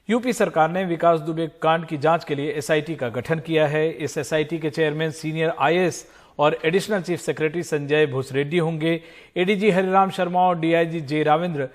UP सरकार ने विकास दुबे कांड की जांच के लिए एसआईटी का गठन किया है। इस एसआईटी के चेयरमैन सीनियर आईएएस और additional chief secretary Sanjay Bhoosreddy होंगे। एडीजी हरिराम शर्मा और डीआईजी जे रावेंद्र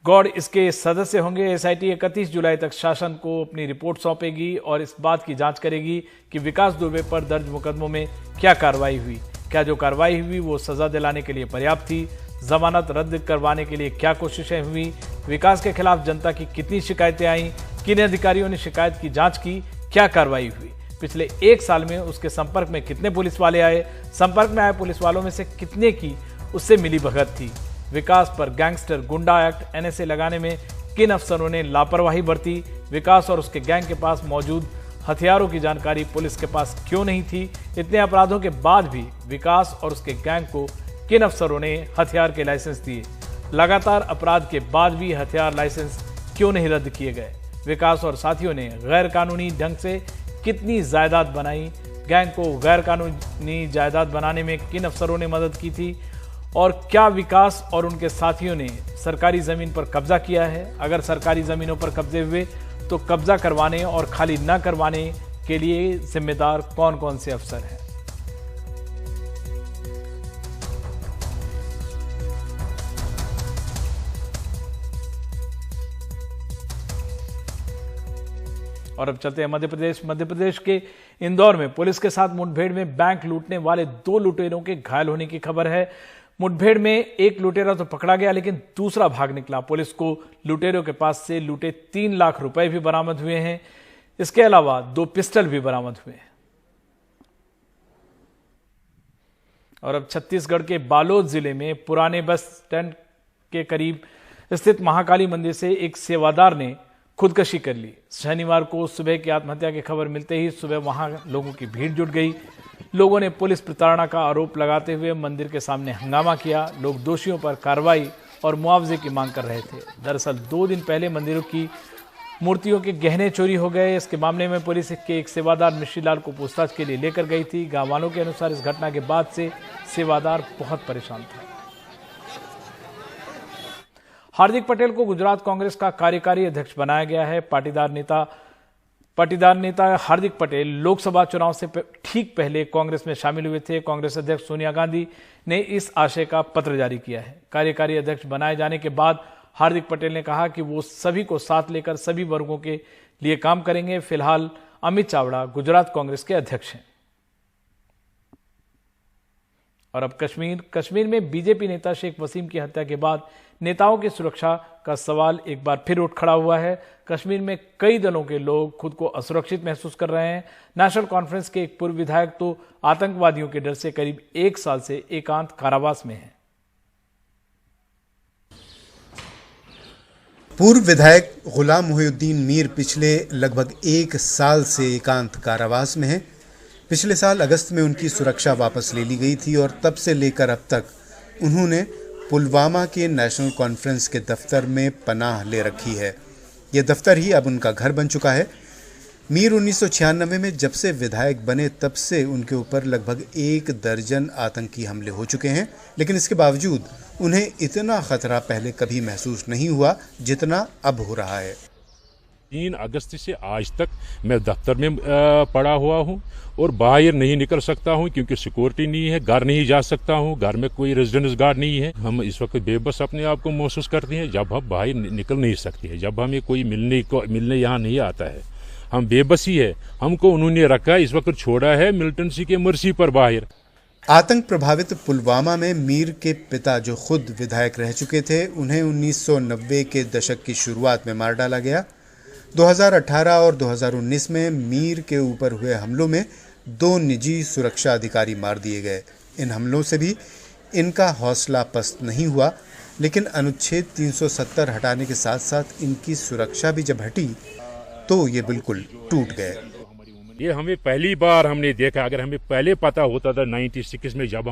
गौड़ इसके सदस्य होंगे। एसआईटी 31 जुलाई तक शासन को अपनी रिपोर्ट सौंपेगी और इस बात की जांच करेगी कि विकास दुबे पर दर्ज मुकदमों में क्या कार्रवाई हुई। क्या जो कार्रवाई हुई वो सजा दिलाने के लिए पर्याप्त थी? जमानत रद्द करवाने के लिए क्या कोशिशें हुई? विकास के खिलाफ जनता की कितनी शिकायतें आईं? किन अधिकारियों ने शिकायत की जांच की? क्या कार्रवाई हुई? पिछले 1 साल में उसके संपर्क में कितने पुलिस वाले आए? संपर्क में आए पुलिस वालों में से कितने की उससे मिली भगत थी? विकास पर गैंगस्टर गुंडा एक्ट एनएसए लगाने में किन अफसरों ने लापरवाही बरती? विकास और उसके गैंग के पास मौजूद हथियारों की जानकारी पुलिस के पास क्यों नहीं थी? इतने अपराधों के बाद भी विकास और उसके गैंग को किन अफसरों ने हथियार के लाइसेंस दिए? लगातार अपराध के बाद भी हथियार लाइसेंस क्यों नहीं रद्द किए गए? विकास और साथियों ने गैर कानूनी ढंग से कितनी जायदाद बनाई? गैंग को गैर कानूनी जायदाद बनाने में किन अफसरों ने मदद की थी? और क्या विकास और उनके साथियों ने सरकारी जमीन पर कब्जा किया है? अगर सरकारी जमीनों पर कब्जे हुए तो कब्जा करवाने और खाली न करवाने के लिए जिम्मेदार कौन कौन से अफसर हैं? और अब चलते हैं मध्य प्रदेश के इंदौर में पुलिस के साथ मुठभेड़ में बैंक लूटने वाले 2 लुटेरों के घायल होने की खबर है। मुठभेड़ में एक लुटेरा तो पकड़ा गया लेकिन दूसरा भाग निकला। पुलिस को लुटेरों के पास से लूटे 3 लाख रुपए भी बरामद हुए हैं। इसके अलावा 2 पिस्टल भी बरामद हुए हैं। और अब छत्तीसगढ़ के बालोद जिले में पुराने बस स्टैंड के करीब स्थित महाकाली मंदिर से एक सेवादार ने खुदकशी कर ली। शनिवार को सुबह की आत्महत्या की खबर मिलते ही सुबह वहां लोगों की भीड़ जुट गई। लोगों ने पुलिस प्रताड़ना का आरोप लगाते हुए मंदिर के सामने हंगामा किया। लोग दोषियों पर कार्रवाई और मुआवजे की मांग कर रहे थे। दरअसल 2 दिन पहले मंदिरों की मूर्तियों के गहने चोरी हो गए। इसके मामले में पुलिस के एक सेवादार मिश्रीलाल को पूछताछ के लिए लेकर गई थी। गांव वालों के अनुसार इस घटना के बाद से सेवादार बहुत परेशान था। हार्दिक पटेल को गुजरात कांग्रेस का कार्यकारी अध्यक्ष बनाया गया है। पाटीदार नेता हार्दिक पटेल लोकसभा चुनाव से ठीक पहले कांग्रेस में शामिल हुए थे। कांग्रेस अध्यक्ष सोनिया गांधी ने इस आशय का पत्र जारी किया है। कार्यकारी अध्यक्ष बनाए जाने के बाद हार्दिक पटेल ने कहा कि वो सभी को साथ लेकर सभी वर्गों के लिए काम करेंगे। फिलहाल अमित चावड़ा गुजरात कांग्रेस के अध्यक्ष हैं। और अब कश्मीर में बीजेपी नेता शेख वसीम की हत्या के बाद नेताओं की सुरक्षा का सवाल एक बार फिर उठ खड़ा हुआ है। कश्मीर में कई दलों के लोग खुद को असुरक्षित महसूस कर रहे हैं। नेशनल कॉन्फ्रेंस के एक पूर्व विधायक तो आतंकवादियों के डर से करीब 1 साल से एकांत कारावास में हैं। पूर्व विधायक गुलाम मुहिउद्दीन मीर पिछले लगभग 1 साल से एकांत कारावास में हैं। पिछले साल अगस्त में उनकी सुरक्षा वापस ले ली गई थी और तब से लेकर अब तक उन्होंने पुलवामा के नेशनल कॉन्फ्रेंस के दफ्तर में पनाह ले रखी है। यह दफ्तर ही अब उनका घर बन चुका है। मीर 1996 में जब से विधायक बने तब से उनके ऊपर लगभग 1 दर्जन आतंकी हमले हो चुके हैं, लेकिन इसके बावजूद उन्हें इतना खतरा पहले कभी महसूस नहीं हुआ जितना अब हो रहा है। 3 अगस्त से आज तक मैं दफ्तर में पड़ा हुआ हूं और बाहर नहीं निकल सकता हूं क्योंकि सिक्योरिटी नहीं है। घर नहीं जा सकता हूं, घर में कोई रेजिडेंस गार्ड नहीं है। हम इस वक्त बेबस अपने आप को महसूस करते हैं जब हम बाहर निकल नहीं सकते हैं, जब हमें कोई मिलने यहाँ नहीं आता है। हम बेबस ही है। हमको उन्होंने रखा, इस वक्त छोड़ा है मिलिटेंसी के मर्जी पर बाहर। आतंक प्रभावित पुलवामा में मीर के पिता जो खुद विधायक रह चुके थे, उन्हें 1990 के दशक की शुरुआत में मार डाला गया। 2018 और 2019 में मीर के ऊपर हुए हमलों में 2 निजी सुरक्षा अधिकारी मार दिए गए। इन हमलों से भी इनका हौसला पस्त नहीं हुआ, लेकिन अनुच्छेद 370 हटाने के साथ साथ इनकी सुरक्षा भी जब हटी तो ये बिल्कुल टूट गए। ये हमें पहली बार हमने देखा। अगर हमें पहले पता होता था 96 में जब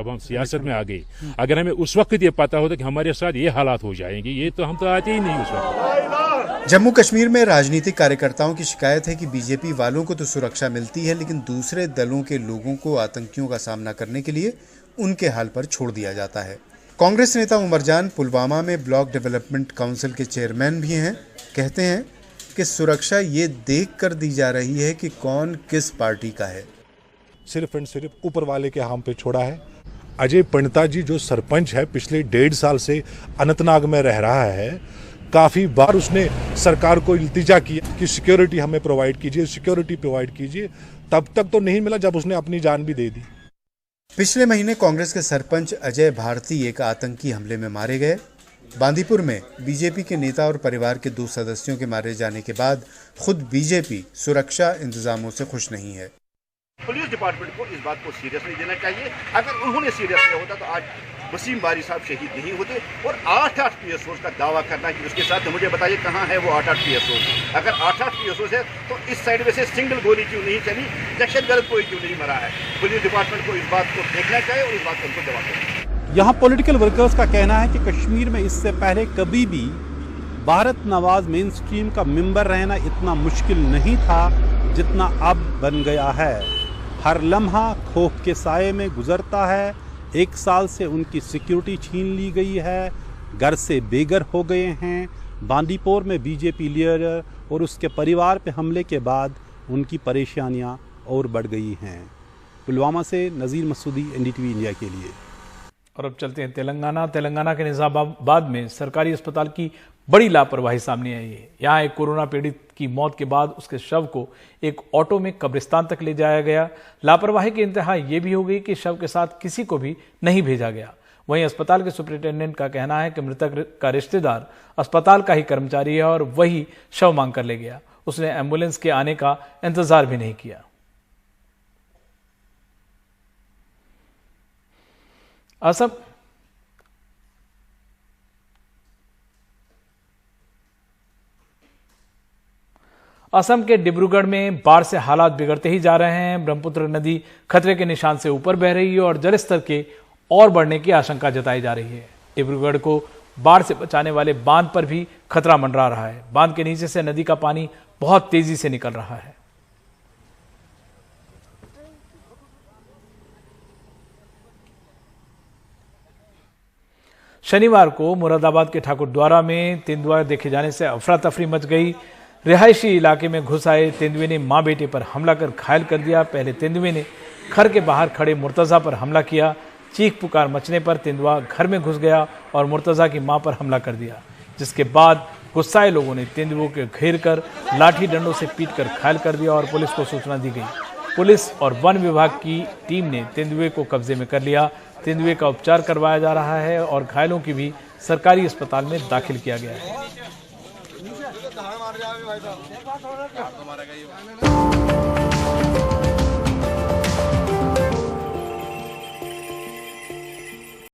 हम सियासत में आ गए, अगर हमें उस वक्त ये पता होता कि हमारे साथ ये हालात हो जाएंगे, ये तो हम तो आते ही नहीं उस वक्त। जम्मू कश्मीर में राजनीतिक कार्यकर्ताओं की शिकायत है कि बीजेपी वालों को तो सुरक्षा मिलती है, लेकिन दूसरे दलों के लोगों को आतंकियों का सामना करने के लिए उनके हाल पर छोड़ दिया जाता है। कांग्रेस नेता उमर जान पुलवामा में ब्लॉक डेवलपमेंट काउंसिल के चेयरमैन भी हैं। कहते हैं कि सुरक्षा ये देख कर दी जा रही है कि कौन किस पार्टी का है। सिर्फ एंड सिर्फ ऊपर वाले के हाथ पे छोड़ा है। अजय पंडिता जी जो सरपंच है, पिछले 1.5 साल से अनंतनाग में रह रहा है। काफ़ी बार उसने सरकार को इल्तिजा किया कि सिक्योरिटी हमें प्रोवाइड कीजिए, सिक्योरिटी प्रोवाइड कीजिए। तब तक तो नहीं मिला जब उसने अपनी जान भी दे दी। पिछले महीने कांग्रेस के सरपंच अजय भारती एक आतंकी हमले में मारे गए। बांदीपुर में बीजेपी के नेता और परिवार के 2 सदस्यों के मारे जाने के बाद खुद बीजेपी सुरक्षा इंतजामों से खुश नहीं है। पुलिस डिपार्टमेंट को इस बात को सीरियस नहीं देना चाहिए। अगर उन्होंने सीरियस लिया होता तो आज वसीम बारी साहब शहीद नहीं होते। और 8-8 PSOs का दावा करना कि उसके साथ, मुझे बताइए कहाँ है वो 8-8 PSOs। अगर 8-8 PSOs है तो इस साइड में से सिंगल गोली क्यों नहीं चली, दहशतगर्द कोई क्यों नहीं मरा है। पुलिस डिपार्टमेंट को इस बात को देखना चाहिए और इस बात को उनको जवाब देना। यहाँ पॉलिटिकल वर्कर्स का कहना है कि कश्मीर में इससे पहले कभी भी भारत नवाज मेन स्ट्रीम का मेंबर रहना इतना मुश्किल नहीं था जितना अब बन गया है। हर लम्हा खौफ के साये में गुजरता है। 1 साल से उनकी सिक्योरिटी छीन ली गई है, घर से बेघर हो गए हैं। बांदीपुर में बीजेपी लीडर और उसके परिवार पे हमले के बाद उनकी परेशानियां और बढ़ गई हैं। पुलवामा से नज़ीर मसूदी, NDTV इंडिया के लिए। और अब चलते हैं तेलंगाना के निजामाबाद में सरकारी अस्पताल की बड़ी लापरवाही सामने आई है। यहाँ एक कोरोना पीड़ित की मौत के बाद उसके शव को एक ऑटो में कब्रिस्तान तक ले जाया गया। लापरवाही की इंतहा यह भी हो गई कि शव के साथ किसी को भी नहीं भेजा गया। वहीं अस्पताल के सुपरिटेंडेंट का कहना है कि मृतक का रिश्तेदार अस्पताल का ही कर्मचारी है और वही शव मांग कर ले गया। उसने एम्बुलेंस के आने का इंतजार भी नहीं किया। असम के डिब्रूगढ़ में बाढ़ से हालात बिगड़ते ही जा रहे हैं। ब्रह्मपुत्र नदी खतरे के निशान से ऊपर बह रही है और जलस्तर के और बढ़ने की आशंका जताई जा रही है। डिब्रूगढ़ को बाढ़ से बचाने वाले बांध पर भी खतरा मंडरा रहा है। बांध के नीचे से नदी का पानी बहुत तेजी से निकल रहा है। शनिवार को मुरादाबाद के ठाकुरद्वारा में तेंदुआ देखे जाने से अफरा तफरी मच गई। रिहायशी इलाके में घुस आए तेंदुए ने मां बेटे पर हमला कर घायल कर दिया। पहले तेंदुए ने घर के बाहर खड़े मुर्तजा पर हमला किया। चीख पुकार मचने पर तेंदुआ घर में घुस गया और मुर्तजा की मां पर हमला कर दिया, जिसके बाद गुस्साए लोगों ने तेंदुओं के घेर कर लाठी डंडों से पीट कर घायल कर दिया और पुलिस को सूचना दी गई। पुलिस और वन विभाग की टीम ने तेंदुए को कब्जे में कर लिया। तेंदुए का उपचार करवाया जा रहा है और घायलों की भी सरकारी अस्पताल में दाखिल किया गया है।